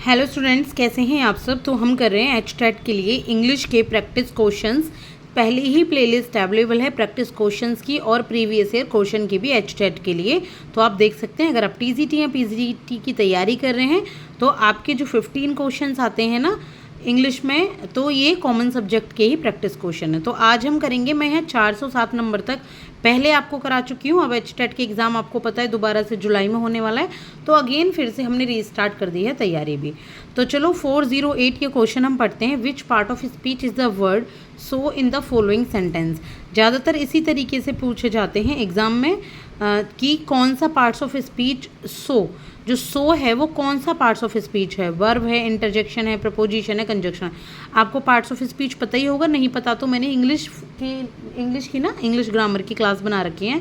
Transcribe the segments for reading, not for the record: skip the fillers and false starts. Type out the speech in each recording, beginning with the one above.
Hello students, कैसे हैं आप सब। तो हम कर रहे हैं एचटेट के लिए इंग्लिश के प्रैक्टिस क्वेश्चंस। पहले ही प्लेलिस्ट अवेलेबल है प्रैक्टिस क्वेश्चंस की और प्रीवियस ईयर क्वेश्चन की भी एचटेट के लिए। तो आप देख सकते हैं, अगर आप टीजीटी या पीजीटी की तैयारी कर रहे हैं तो आपके जो 15 क्वेश्चंस आते हैं ना इंग्लिश में, तो ये कॉमन सब्जेक्ट के ही प्रैक्टिस क्वेश्चन है। तो आज हम करेंगे, मैं यहाँ 407 नंबर तक पहले आपको करा चुकी हूँ। अब एचटेट के एग्ज़ाम आपको पता है दोबारा से जुलाई में होने वाला है, तो अगेन फिर से हमने रीस्टार्ट कर दी है तैयारी भी। तो चलो 408 ये क्वेश्चन हम पढ़ते हैं। Which part of speech is the word so in the following sentence. ज़्यादातर इसी तरीके से पूछे जाते हैं एग्ज़ाम में कि कौन सा पार्ट्स ऑफ स्पीच सो, जो सो है वो कौन सा पार्ट्स ऑफ स्पीच है, वर्ब है, इंटरजेक्शन है, प्रपोजिशन है, कंजक्शन है। आपको पार्ट्स ऑफ स्पीच पता ही होगा, नहीं पता तो मैंने इंग्लिश की ना इंग्लिश ग्रामर की क्लास बना रखी है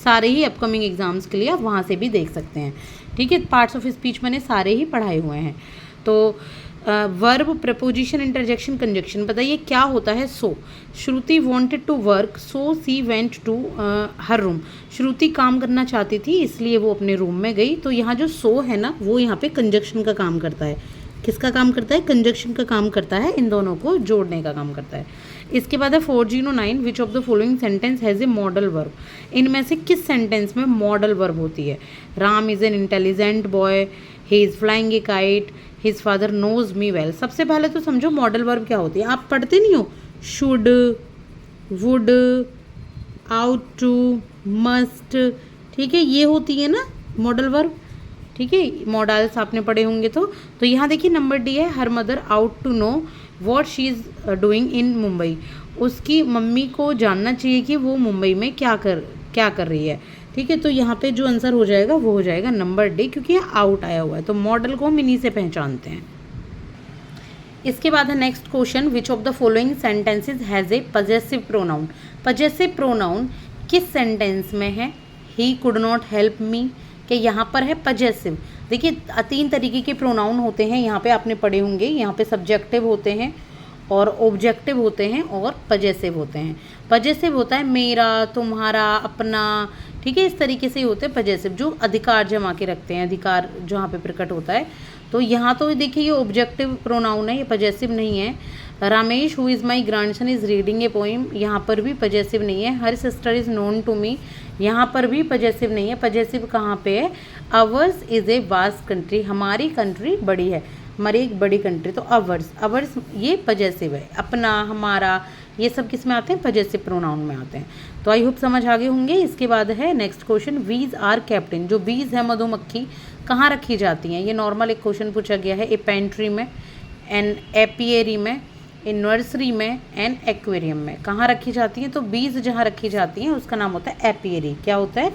सारे ही अपकमिंग एग्जाम्स के लिए, आप वहाँ से भी देख सकते हैं। ठीक है, पार्ट्स ऑफ स्पीच मैंने सारे ही पढ़ाए हुए हैं। तो वर्ब, प्रपोजिशन, इंटरजेक्शन, कंजक्शन। बताइए क्या होता है so. Shruti wanted to work so she went to her room. Shruti काम करना चाहती थी इसलिए वो अपने रूम में गई। तो यहाँ जो सो है ना वो यहाँ पे कंजक्शन का काम करता है। किसका काम करता है? कंजक्शन का काम करता है, इन दोनों को जोड़ने का काम करता है। इसके बाद है 409, which of the following sentence has a modal verb. इनमें से किस सेंटेंस में मॉडल वर्ब होती है? Ram is an intelligent boy, he is flying a kite, his father knows me well. सबसे पहले तो समझो मॉडल वर्ब क्या होती है। आप पढ़ते नहीं हो? Should, would, ought, must. ठीक है, ये होती है ना मॉडल वर्ब। ठीक है, मॉडल्स आपने पढ़े होंगे। तो यहाँ देखिए नंबर डी है, her mother ought know what she is doing in Mumbai. उसकी मम्मी को जानना चाहिए कि वो मुंबई में क्या कर रही है। ठीक है, तो यहाँ पे जो आंसर हो जाएगा वो हो जाएगा नंबर डी, क्योंकि ये आउट आया हुआ है। तो मॉडल को हम इन्हीं से पहचानते हैं। इसके बाद है next question, which of the following sentences has a possessive pronoun. Possessive pronoun किस सेंटेंस में है? He could not help me, कि यहाँ पर है पजेसिव। देखिए 3 तरीके के प्रोनाउन होते हैं यहाँ पे, आपने पढ़े होंगे। यहाँ पे सब्जेक्टिव होते हैं और ऑब्जेक्टिव होते हैं और पजेसिव होते हैं। पजेसिव होता है मेरा, तुम्हारा, अपना। ठीक है, इस तरीके से ही होते हैं पजेसिव, जो अधिकार जमा के रखते हैं, अधिकार जहाँ पे प्रकट होता है। तो यहाँ तो देखिए ये ऑब्जेक्टिव प्रोनाउन है, ये पजेसिव नहीं है। Ramesh who is my grandson is reading a poem, यहाँ पर भी पजेसिव नहीं है। Her sister is known to me, यहाँ पर भी पजेसिव नहीं है। पजेसिव कहाँ पे है? Ours is a vast country, हमारी कंट्री बड़ी है, हमारी एक बड़ी कंट्री। तो अवर्स ये पजेसिव है। अपना, हमारा, ये सब किस में आते हैं? पजेसिव प्रोनाउन में आते हैं। तो आई होप समझ आ गए होंगे। इसके बाद है next question, bees are kept in. जो बीज है, मधुमक्खी, कहाँ रखी जाती हैं? ये नॉर्मल एक क्वेश्चन पूछा गया है। ए पेंट्री में, एन एपियरी में, इन नर्सरी में, एंड एक्वेरियम में। कहाँ रखी जाती हैं? तो बीज जहाँ रखी जाती हैं उसका नाम होता है एपियरी। क्या होता है?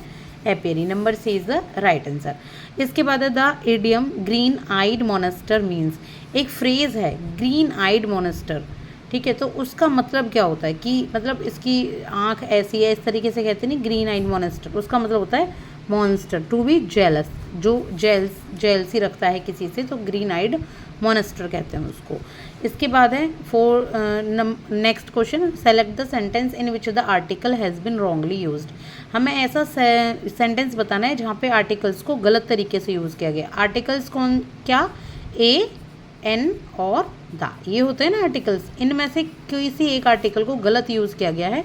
Apiary. Number C is the right answer. इसके बाद है the idiom green eyed monster means. एक फ्रेज है ग्रीन आइड मोनेस्टर। ठीक है, तो उसका मतलब क्या होता है कि मतलब इसकी आंख ऐसी है, इस तरीके से कहते नहीं, ग्रीन आइड मोनेस्टर। उसका मतलब होता है मॉन्स्टर, टू बी जेलस, जो जेलसी रखता है किसी से, तो ग्रीन आइड मोनेस्टर कहते हैं उसको। इसके बाद है next question, select the sentence in which the article has been wrongly used. हमें ऐसा सेंटेंस बताना है जहाँ पे आर्टिकल्स को गलत तरीके से यूज़ किया गया। आर्टिकल्स कौन क्या? ए, एन और द, ये होते हैं ना आर्टिकल्स। इनमें से किसी एक आर्टिकल को गलत यूज़ किया गया है।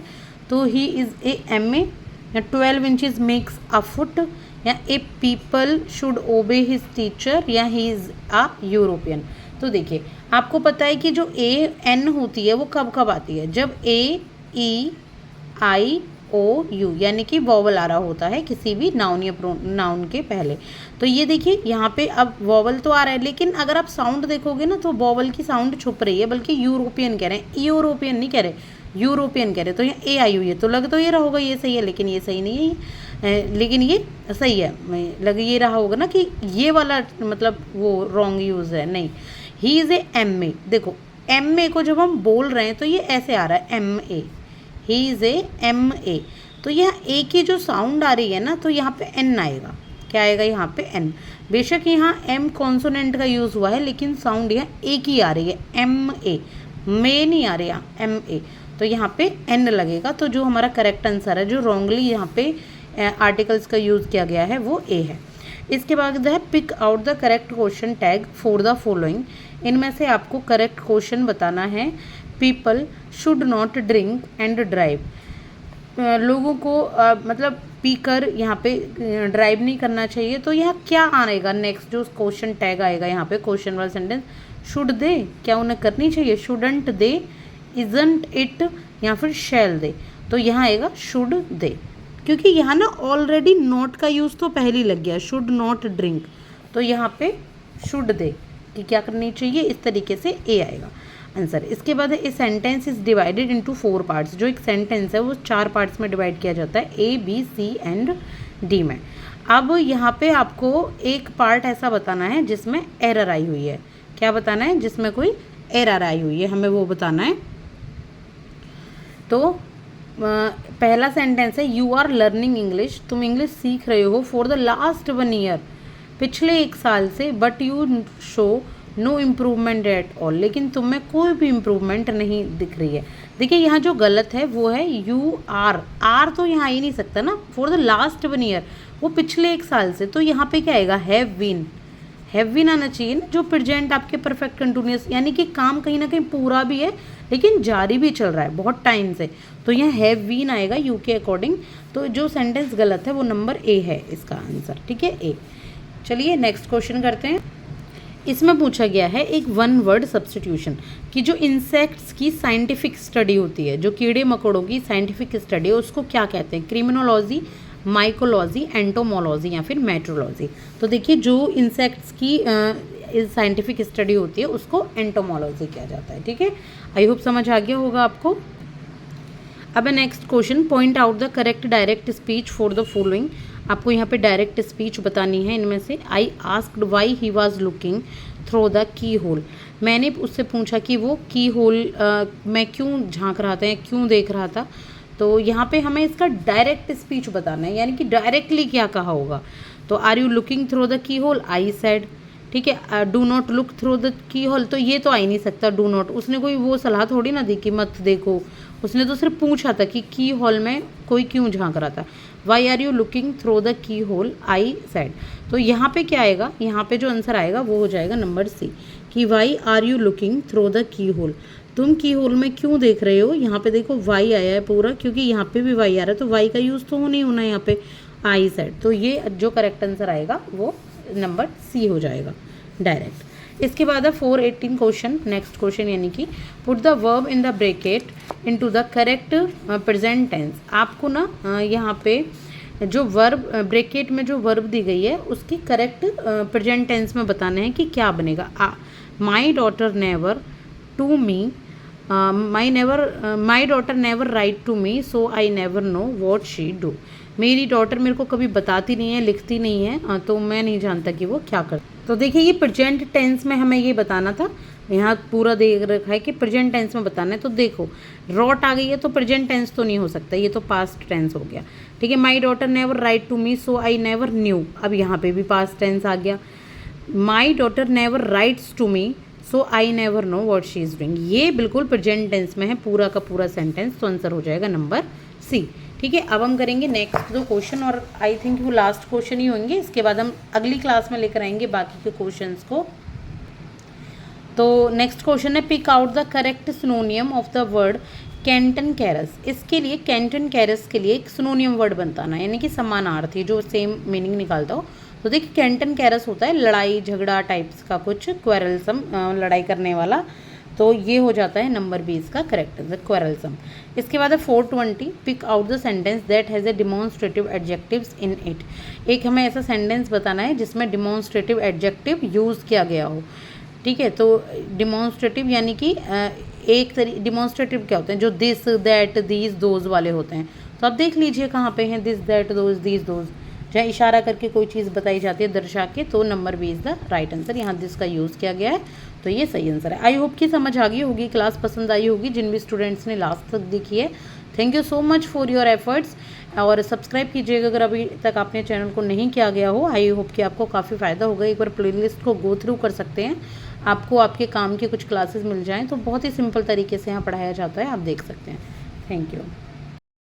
तो ही इज़ ए एम ए, या 12 इंचेस मेक्स अ फुट, या a people should obey his teacher, या ही इज़ अ यूरोपियन। तो देखिए आपको पता है कि जो ए एन होती है वो कब कब आती है? जब ए, ई, आई, ओ, यू, यानी कि वॉवल आ रहा होता है किसी भी नाउन या नाउन के पहले। तो ये देखिए यहाँ पे अब वॉवल तो आ रहा है, लेकिन अगर आप साउंड देखोगे ना तो वॉवल की साउंड छुप रही है, बल्कि यूरोपियन कह रहे हैं, यूरोपियन नहीं कह रहे, यूरोपियन कह रहे। तो यहाँ ए आई हुई है, तो लग तो ये रहा होगा ये सही है, लेकिन ये सही नहीं है। लेकिन ये सही है, लग ये रहा होगा ना कि ये वाला मतलब वो रॉन्ग यूज़ है। नहीं, ही इज़ ए एम ए। देखो एम ए को जब हम बोल रहे हैं तो ये ऐसे आ रहा है M A, he is a M A. तो यह ए की जो साउंड आ रही है ना, तो यहाँ पे एन आएगा। क्या आएगा यहाँ पे? एन। बेशक यहाँ एम कॉन्सोनेंट का यूज़ हुआ है, लेकिन साउंड यहाँ ए की आ रही है, एम ए, मे नहीं आ रही, एम ए। तो यहाँ पे एन लगेगा। तो जो हमारा करेक्ट आंसर है, जो रॉन्गली यहाँ पे आर्टिकल्स का यूज़ किया गया है, वो ए है। इसके बाद है pick out the correct question tag for the following. इनमें से आपको करेक्ट क्वेश्चन बताना है। People should not drink and drive. लोगों को मतलब पीकर यहाँ पे ड्राइव नहीं करना चाहिए। तो यहाँ क्या आएगा नेक्स्ट जो क्वेश्चन टैग आएगा यहाँ पे क्वेश्चन वाला सेंटेंस, शुड दे, क्या उन्हें करनी चाहिए, शुडंट दे, इजंट इट, या फिर शैल दे। तो यहाँ आएगा शुड दे, क्योंकि यहाँ ना ऑलरेडी नॉट का यूज़ तो पहले ही लग गया, शुड नॉट ड्रिंक। तो यहाँ पे शुड दे कि क्या करनी चाहिए, इस तरीके से ए आएगा आंसर। इसके बाद है a sentence is divided into 4 parts. जो एक सेंटेंस है वो 4 पार्ट्स में डिवाइड किया जाता है, A B C and D में। अब यहाँ पे आपको एक पार्ट ऐसा बताना है जिसमें एरर आई हुई है। क्या बताना है, जिसमें कोई एरर आई हुई है, हमें वो बताना है। तो पहला सेंटेंस है यू आर लर्निंग इंग्लिश, तुम इंग्लिश सीख रहे हो फॉर द लास्ट 1 ईयर, पिछले 1 साल से, but you show no improvement at all, लेकिन तुम में कोई भी इम्प्रूवमेंट नहीं दिख रही है। देखिए यहाँ जो गलत है वो है यू आर तो यहाँ आ ही नहीं सकता ना, फॉर द लास्ट 1 ईयर, वो पिछले 1 साल से। तो यहाँ पे क्या आएगा, हैव बीन आना चाहिए ना, जो प्रेजेंट आपके परफेक्ट कंटिन्यूअस, यानी कि काम कहीं ना कहीं पूरा भी है लेकिन जारी भी चल रहा है बहुत टाइम से। तो यहाँ हैव बीन आएगा यू के अकॉर्डिंग। तो जो सेंटेंस गलत है वो नंबर ए है इसका आंसर, ठीक है, ए। चलिए नेक्स्ट क्वेश्चन करते हैं। इसमें पूछा गया है एक 1 वर्ड सब्स्टिट्यूशन कि जो इंसेक्ट्स की साइंटिफिक स्टडी होती है, जो कीड़े मकोड़ों की साइंटिफिक स्टडी है, उसको क्या कहते हैं, क्रिमिनोलॉजी, माइकोलॉजी, एंटोमोलॉजी या फिर मेट्रोलॉजी। तो देखिए जो इंसेक्ट्स की साइंटिफिक स्टडी होती है उसको एंटोमोलॉजी किया जाता है, ठीक है। आई होप समझ आ गया होगा आपको। अब next question, point out the correct direct speech for the following. आपको यहाँ पे डायरेक्ट स्पीच बतानी है इनमें से। I asked why he was looking through the keyhole. मैंने उससे पूछा कि वो की होल में क्यों झांक रहा था या क्यों देख रहा था। तो यहाँ पे हमें इसका डायरेक्ट स्पीच बताना है, यानी कि डायरेक्टली क्या कहा होगा। तो are you looking through the keyhole, I said, ठीक है। Do not look through the keyhole, तो ये तो आ ही नहीं सकता डू नॉट, उसने कोई वो सलाह थोड़ी ना दी कि मत देखो, उसने तो सिर्फ पूछा था कि की होल में कोई क्यों झांक रहा था। Why are you looking through the keyhole, I said. तो यहाँ पे क्या आएगा, यहाँ पे जो आंसर आएगा वो हो जाएगा नंबर सी, कि why are you looking through the keyhole, तुम की होल में क्यों देख रहे हो। यहाँ पे देखो वाई आया है पूरा, क्योंकि यहाँ पे भी वाई आ रहा है, तो वाई का यूज़ तो नहीं होना है यहाँ पे, आई सेड। तो ये जो करेक्ट आंसर आएगा वो नंबर सी हो जाएगा डायरेक्ट। इसके बाद है 418 क्वेश्चन, नेक्स्ट क्वेश्चन, यानी कि put the verb in the bracket into the correct present tense. आपको ना यहाँ पे जो वर्ब ब्रैकेट में जो वर्ब दी गई है उसकी करेक्ट प्रेजेंट टेंस में बताना है कि क्या बनेगा। My daughter never to me, my daughter never write to me, so I never know what she do. मेरी डॉटर मेरे को कभी बताती नहीं है, लिखती नहीं है, तो मैं नहीं जानता कि वो क्या करती। तो देखिए ये प्रेजेंट टेंस में हमें ये बताना था, यहाँ पूरा दे रखा है कि प्रेजेंट टेंस में बताना है। तो देखो रॉट आ गई है तो प्रेजेंट टेंस तो नहीं हो सकता, ये तो पास्ट टेंस हो गया, ठीक है। My daughter never write to me, so I never knew, अब यहाँ पे भी पास्ट टेंस आ गया। My daughter never writes to me, so I never know what she is doing, ये बिल्कुल प्रेजेंट टेंस में है पूरा का पूरा सेंटेंस। तो आंसर हो जाएगा नंबर सी, ठीक है। अब हम करेंगे नेक्स्ट 2 क्वेश्चन, और आई थिंक वो लास्ट क्वेश्चन ही होंगे, इसके बाद हम अगली क्लास में लेकर आएंगे बाकी के क्वेश्चंस को। तो नेक्स्ट क्वेश्चन है pick out the correct synonym of the word cantankerous. इसके लिए कैंटन कैरस के लिए एक सिनोनियम वर्ड बनताना, यानी कि समानार्थी जो सेम मीनिंग निकालता हो। तो देखिए कैंटन कैरस होता है लड़ाई झगड़ा टाइप्स का कुछ, क्वेरलसम, लड़ाई करने वाला। तो ये हो जाता है नंबर 20 का करेक्ट आंसर, क्वेरलसम। इसके बाद है 420 pick out the sentence that has a demonstrative adjectives in it. एक हमें ऐसा सेंटेंस बताना है जिसमें डिमॉन्स्ट्रेटिव एडजेक्टिव यूज़ किया गया हो, ठीक है। तो डिमॉन्स्ट्रेटिव यानी कि एक डिमॉन्स्ट्रेटिव क्या होते हैं, जो दिस दैट दीज दोज वाले होते हैं। तो आप देख लीजिए कहाँ पे हैं this that those these those, जहाँ इशारा करके कोई चीज़ बताई जाती है दर्शा के, तो नंबर 20 द राइट आंसर, यहाँ दिस का यूज़ किया गया है, तो ये सही आंसर है। आई होप कि समझ आ गई होगी, क्लास पसंद आई होगी जिन भी स्टूडेंट्स ने लास्ट तक देखी है। Thank you so much for your efforts, और सब्सक्राइब कीजिएगा अगर अभी तक आपने चैनल को नहीं किया गया हो। आई होप कि आपको काफ़ी फ़ायदा होगा, एक बार प्लेलिस्ट को गो थ्रू कर सकते हैं, आपको आपके काम के कुछ क्लासेस मिल जाएँ, तो बहुत ही सिंपल तरीके से यहाँ पढ़ाया जाता है, आप देख सकते हैं। Thank you.